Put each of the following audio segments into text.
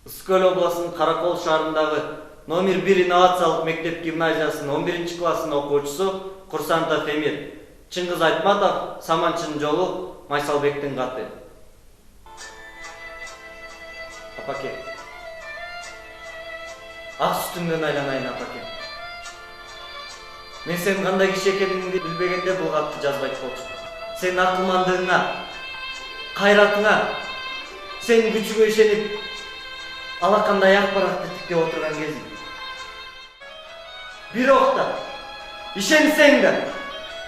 Ысык-Көл областынын Каракол шаарындагы номер 1 инновациялык мектеп гимназиясынын 11 классынын окуучусу Курсантов Эмир, Чыңгыз Айтматов, Саманчынын жолу, Майсалбектин каты. Апаке. Ак сүтүңдөн айланайын, апаке. Мен сенин кандай киши экениңди билбегенде бул катты жазбайт болчумун. Сенин акылмандыгыңа, кайратыңа, сенин күчүңө ишенип, алакандай акпаратты тиктеп отурган кезиң. Бирок да, ишенсең да,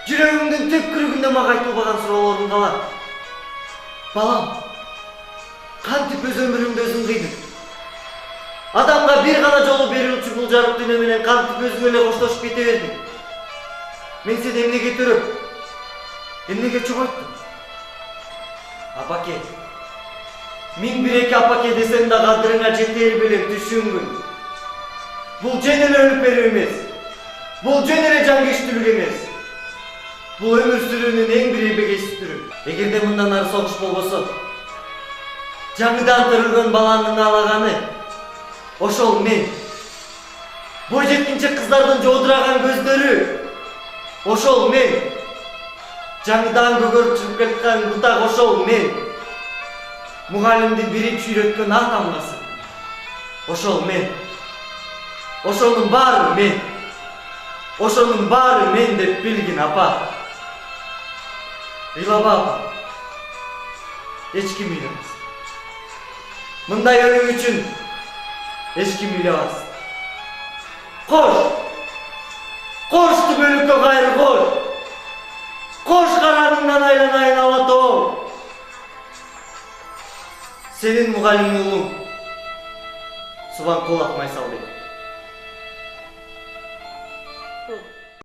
жүрөгүңдүн түпкүрүгүндө мага айтылбаган суроолордун калат. Балам, кантип өз өмүрүңдү өзүң кыйдың? Адамга бир гана жолу берүүчү бул жарык дүйнө менен кантип өзүң эле коштошуп кете бердиң? Мен сени эмнеге төрөп, эмнеге чогойттум? Апаке, 1001 апаке десем да кадырыңа жетер белең түшүнгүн. Бул жөн эле өлүп берүү эмес. Бул жөн эле жанкечтүүлүк эмес. Бул өмүр сүрүүнүн эң бир эбегейсиз түрү. Эгерде мындан ары согуш болбосо, жаңыдан төрөлгөн баланын алаганы ошол мен. Бой жеткинче кыздардын жоодураган көздөрү ошол мен. Жаңыдан көгөрүп чыгып келаткан бутак ошол мен. Мугалимдин биринчи үйрөткөн ат тамгасы ошол мен. Ошонун баары мен. Ошонун баары мен деп билгин, апа. Ыйлаба, апа. Эч ким ыйламас. Мындай өлүм үчүн эч ким ыйлабас. Кош! Кошту бөлүккө кайры кош! Кош караныңдан айланайын Алатоо! Сенин мугалимиң улуң Субанкулов Майсалбек.